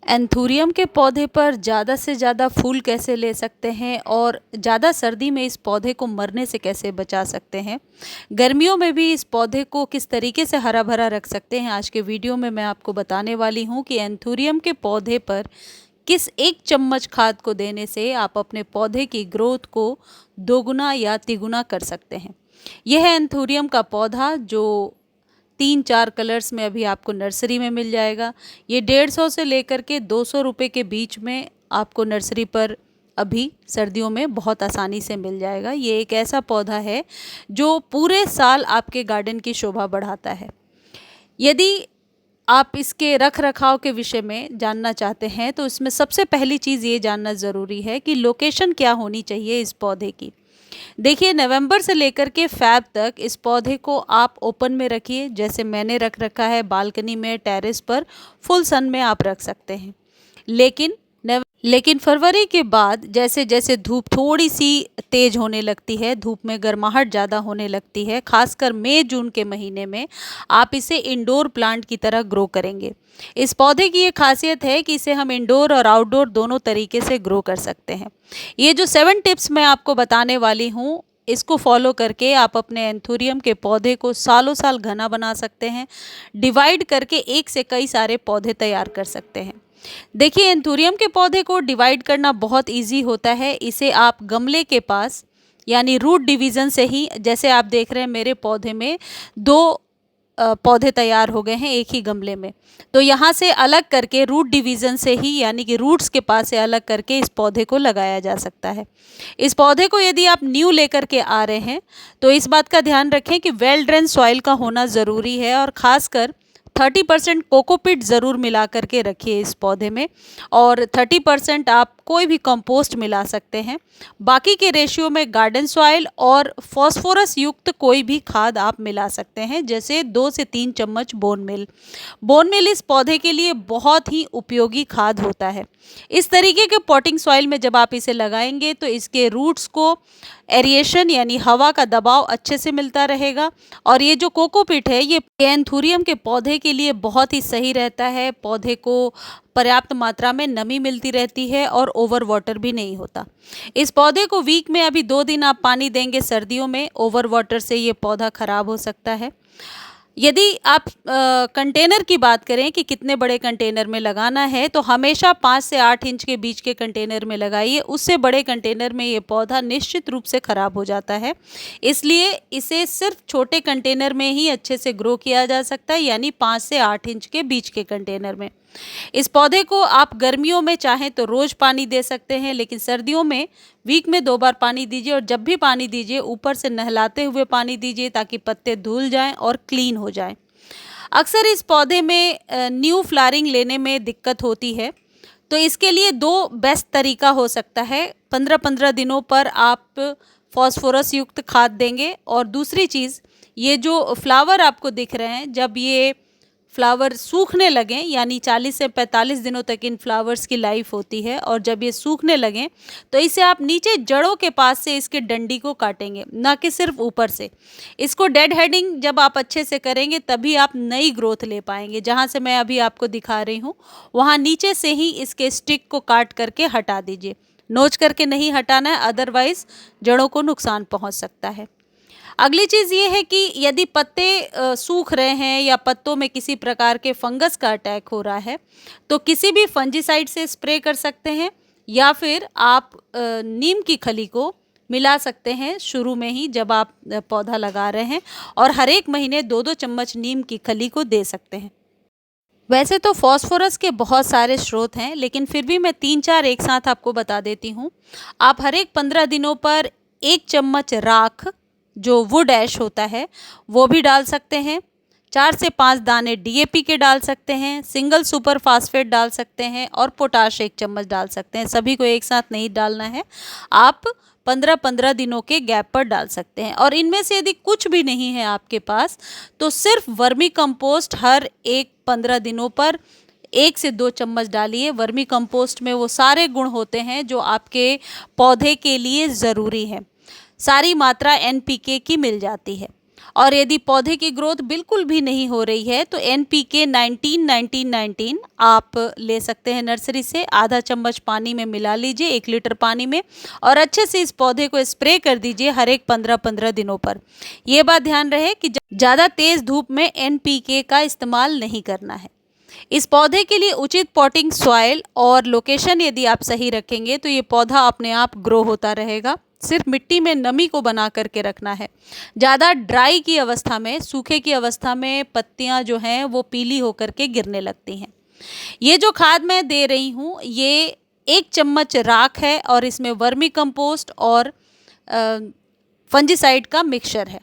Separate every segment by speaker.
Speaker 1: Anthurium के पौधे पर ज़्यादा से ज़्यादा फूल कैसे ले सकते हैं और ज़्यादा सर्दी में इस पौधे को मरने से कैसे बचा सकते हैं, गर्मियों में भी इस पौधे को किस तरीके से हरा भरा रख सकते हैं, आज के वीडियो में मैं आपको बताने वाली हूं कि एंथूरियम के पौधे पर किस एक चम्मच खाद को देने से आप अपने पौधे की ग्रोथ को दोगुना या तिगुना कर सकते हैं। यह है एंथूरियम का पौधा जो 3-4 कलर्स में अभी आपको नर्सरी में मिल जाएगा। ये 150 से लेकर के 200 रुपये के बीच में आपको नर्सरी पर अभी सर्दियों में बहुत आसानी से मिल जाएगा। ये एक ऐसा पौधा है जो पूरे साल आपके गार्डन की शोभा बढ़ाता है। यदि आप इसके रख रखाव के विषय में जानना चाहते हैं तो इसमें सबसे पहली चीज़ ये जानना ज़रूरी है कि लोकेशन क्या होनी चाहिए इस पौधे की। देखिए, नवंबर से लेकर के फ़ैब तक इस पौधे को आप ओपन में रखिए, जैसे मैंने रख रखा है बालकनी में, टेरेस पर, फुल सन में आप रख सकते हैं। लेकिन फरवरी के बाद जैसे जैसे धूप थोड़ी सी तेज़ होने लगती है, धूप में गर्माहट ज़्यादा होने लगती है, खासकर मई जून के महीने में आप इसे इंडोर प्लांट की तरह ग्रो करेंगे। इस पौधे की ये खासियत है कि इसे हम इंडोर और आउटडोर दोनों तरीके से ग्रो कर सकते हैं। ये जो 7 टिप्स मैं आपको बताने वाली हूँ, इसको फॉलो करके आप अपने एंथूरियम के पौधे को सालों साल घना बना सकते हैं, डिवाइड करके एक से कई सारे पौधे तैयार कर सकते हैं। देखिए, एंथूरियम के पौधे को डिवाइड करना बहुत इजी होता है। इसे आप गमले के पास यानी रूट डिवीज़न से ही, जैसे आप देख रहे हैं मेरे पौधे में 2 पौधे तैयार हो गए हैं एक ही गमले में, तो यहाँ से अलग करके रूट डिवीज़न से ही यानी कि रूट्स के पास से अलग करके इस पौधे को लगाया जा सकता है। इस पौधे को यदि आप न्यू लेकर के आ रहे हैं तो इस बात का ध्यान रखें कि वेल ड्रेन सॉइल का होना ज़रूरी है और ख़ासकर 30% कोकोपीट ज़रूर मिला करके रखिए इस पौधे में, और 30% आप कोई भी कंपोस्ट मिला सकते हैं। बाकी के रेशियो में गार्डन सॉइल और फॉस्फोरस युक्त कोई भी खाद आप मिला सकते हैं, जैसे 2 से 3 चम्मच बोन मिल। बोन मिल इस पौधे के लिए बहुत ही उपयोगी खाद होता है। इस तरीके के पॉटिंग सॉइल में जब आप इसे लगाएंगे तो इसके रूट्स को एरिएशन यानी हवा का दबाव अच्छे से मिलता रहेगा, और ये जो कोकोपीट है ये एंथूरियम के पौधे के लिए बहुत ही सही रहता है। पौधे को पर्याप्त मात्रा में नमी मिलती रहती है और ओवर वाटर भी नहीं होता। इस पौधे को वीक में अभी 2 दिन आप पानी देंगे, सर्दियों में ओवर वाटर से ये पौधा खराब हो सकता है। यदि आप कंटेनर की बात करें कि कितने बड़े कंटेनर में लगाना है, तो हमेशा 5 से 8 इंच के बीच के कंटेनर में लगाइए। उससे बड़े कंटेनर में ये पौधा निश्चित रूप से ख़राब हो जाता है, इसलिए इसे सिर्फ छोटे कंटेनर में ही अच्छे से ग्रो किया जा सकता है, यानी 5 से 8 इंच के बीच के कंटेनर में। इस पौधे को आप गर्मियों में चाहें तो रोज़ पानी दे सकते हैं, लेकिन सर्दियों में वीक में 2 बार पानी दीजिए, और जब भी पानी दीजिए ऊपर से नहलाते हुए पानी दीजिए ताकि पत्ते धुल जाएं और क्लीन हो जाएं। अक्सर इस पौधे में न्यू फ्लावरिंग लेने में दिक्कत होती है, तो इसके लिए 2 बेस्ट तरीका हो सकता है। 15-15 दिनों पर आप फॉस्फोरस युक्त खाद देंगे, और दूसरी चीज़, ये जो फ्लावर आपको दिख रहे हैं, जब ये फ्लावर सूखने लगें, यानी 40 से 45 दिनों तक इन फ्लावर्स की लाइफ होती है, और जब ये सूखने लगें तो इसे आप नीचे जड़ों के पास से इसके डंडी को काटेंगे, ना कि सिर्फ ऊपर से। इसको डेड हेडिंग जब आप अच्छे से करेंगे तभी आप नई ग्रोथ ले पाएंगे। जहाँ से मैं अभी आपको दिखा रही हूँ वहाँ नीचे से ही इसके स्टिक को काट करके हटा दीजिए, नोच करके नहीं हटाना है, अदरवाइज जड़ों को नुकसान पहुँच सकता है। अगली चीज़ ये है कि यदि पत्ते सूख रहे हैं या पत्तों में किसी प्रकार के फंगस का अटैक हो रहा है, तो किसी भी फंजीसाइड से स्प्रे कर सकते हैं, या फिर आप नीम की खली को मिला सकते हैं शुरू में ही जब आप पौधा लगा रहे हैं, और हर एक महीने 2-2 चम्मच नीम की खली को दे सकते हैं। वैसे तो फॉस्फोरस के बहुत सारे स्रोत हैं, लेकिन फिर भी मैं 3-4 एक साथ आपको बता देती हूँ। आप हर एक 15 दिनों पर 1 चम्मच राख, जो वुड ऐश होता है, वो भी डाल सकते हैं। 4 से 5 दाने डीएपी के डाल सकते हैं, सिंगल सुपर फास्फेट डाल सकते हैं, और पोटाश 1 चम्मच डाल सकते हैं। सभी को एक साथ नहीं डालना है, आप 15-15 दिनों के गैप पर डाल सकते हैं। और इनमें से यदि कुछ भी नहीं है आपके पास, तो सिर्फ वर्मी कंपोस्ट हर एक 15 दिनों पर 1 से 2 चम्मच डालिए। वर्मी कंपोस्ट में वो सारे गुण होते हैं जो आपके पौधे के लिए ज़रूरी है, सारी मात्रा एनपीके की मिल जाती है। और यदि पौधे की ग्रोथ बिल्कुल भी नहीं हो रही है तो NPK 19-19-19 आप ले सकते हैं नर्सरी से। आधा चम्मच पानी में मिला लीजिए 1 लीटर पानी में और अच्छे से इस पौधे को स्प्रे कर दीजिए हर एक 15-15 दिनों पर। ये बात ध्यान रहे कि ज़्यादा तेज़ धूप में NPK का इस्तेमाल नहीं करना है। इस पौधे के लिए उचित पॉटिंग सॉइल और लोकेशन यदि आप सही रखेंगे तो ये पौधा अपने आप ग्रो होता रहेगा। सिर्फ मिट्टी में नमी को बना करके रखना है। ज़्यादा ड्राई की अवस्था में, सूखे की अवस्था में पत्तियां जो हैं वो पीली होकर के गिरने लगती हैं। ये जो खाद मैं दे रही हूँ ये 1 चम्मच राख है और इसमें वर्मी कंपोस्ट और फंजीसाइड का मिक्सचर है।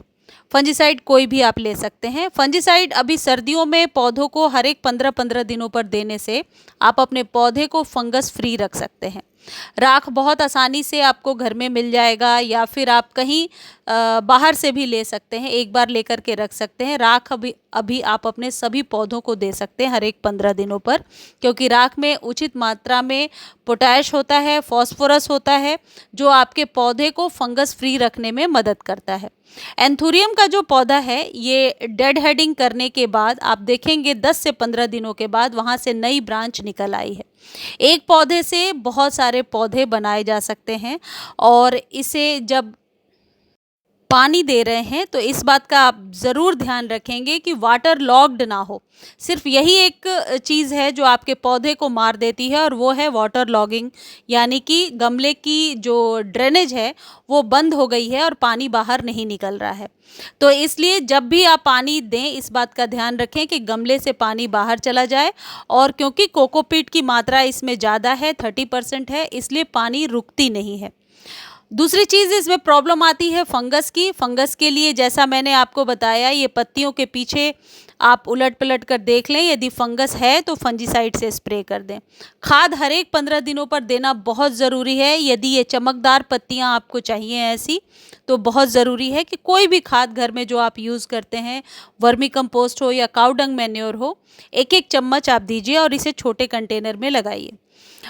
Speaker 1: फंजीसाइड कोई भी आप ले सकते हैं। फंजीसाइड अभी सर्दियों में पौधों को हर एक 15-15 दिनों पर देने से आप अपने पौधे को फंगस फ्री रख सकते हैं। राख बहुत आसानी से आपको घर में मिल जाएगा या फिर आप कहीं बाहर से भी ले सकते हैं, एक बार लेकर के रख सकते हैं। राख अभी आप अपने सभी पौधों को दे सकते हैं हर एक 15 दिनों पर, क्योंकि राख में उचित मात्रा में पोटैश होता है, फॉस्फोरस होता है, जो आपके पौधे को फंगस फ्री रखने में मदद करता है। एंथुरियम का जो पौधा है ये डेड हेडिंग करने के बाद आप देखेंगे 10 से 15 दिनों के बाद वहाँ से नई ब्रांच निकल आई है। एक पौधे से बहुत सारे पौधे बनाए जा सकते हैं और इसे जब पानी दे रहे हैं तो इस बात का आप ज़रूर ध्यान रखेंगे कि वाटर लॉग्ड ना हो। सिर्फ यही एक चीज़ है जो आपके पौधे को मार देती है और वो है वाटर लॉगिंग, यानी कि गमले की जो ड्रेनेज है वो बंद हो गई है और पानी बाहर नहीं निकल रहा है। तो इसलिए जब भी आप पानी दें इस बात का ध्यान रखें कि गमले से पानी बाहर चला जाए। और क्योंकि कोकोपीट की मात्रा इसमें ज़्यादा है, 30% है, इसलिए पानी रुकती नहीं है। दूसरी चीज़ इसमें प्रॉब्लम आती है फंगस की। फंगस के लिए जैसा मैंने आपको बताया ये पत्तियों के पीछे आप उलट पलट कर देख लें, यदि फंगस है तो फंजीसाइड से स्प्रे कर दें। खाद हर एक 15 दिनों पर देना बहुत ज़रूरी है। यदि ये चमकदार पत्तियां आपको चाहिए ऐसी तो बहुत ज़रूरी है कि कोई भी खाद घर में जो आप यूज़ करते हैं, वर्मी कंपोस्ट हो या काऊ डंग मैन्योर हो, 1-1 चम्मच आप दीजिए और इसे छोटे कंटेनर में लगाइए।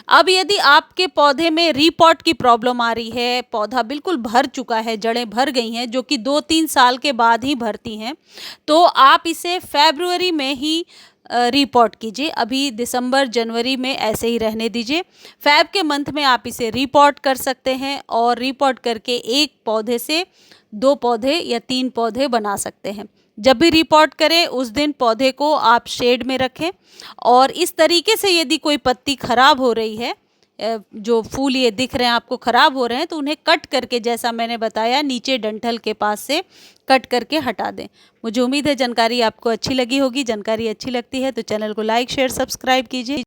Speaker 1: अब यदि आपके पौधे में रीपॉट की प्रॉब्लम आ रही है, पौधा बिल्कुल भर चुका है, जड़ें भर गई हैं, जो कि 2-3 साल के बाद ही भरती हैं, तो आप इसे फरवरी में ही रीपॉट कीजिए। अभी दिसंबर जनवरी में ऐसे ही रहने दीजिए। फैब के मंथ में आप इसे रीपॉट कर सकते हैं और रीपॉट करके 1 पौधे से 2 पौधे या 3 पौधे बना सकते हैं। जब भी रिपोर्ट करें उस दिन पौधे को आप शेड में रखें। और इस तरीके से यदि कोई पत्ती खराब हो रही है, जो फूल ये दिख रहे हैं आपको खराब हो रहे हैं, तो उन्हें कट करके, जैसा मैंने बताया, नीचे डंठल के पास से कट करके हटा दें। मुझे उम्मीद है जानकारी आपको अच्छी लगी होगी। जानकारी अच्छी लगती है तो चैनल को लाइक, शेयर, सब्सक्राइब कीजिए।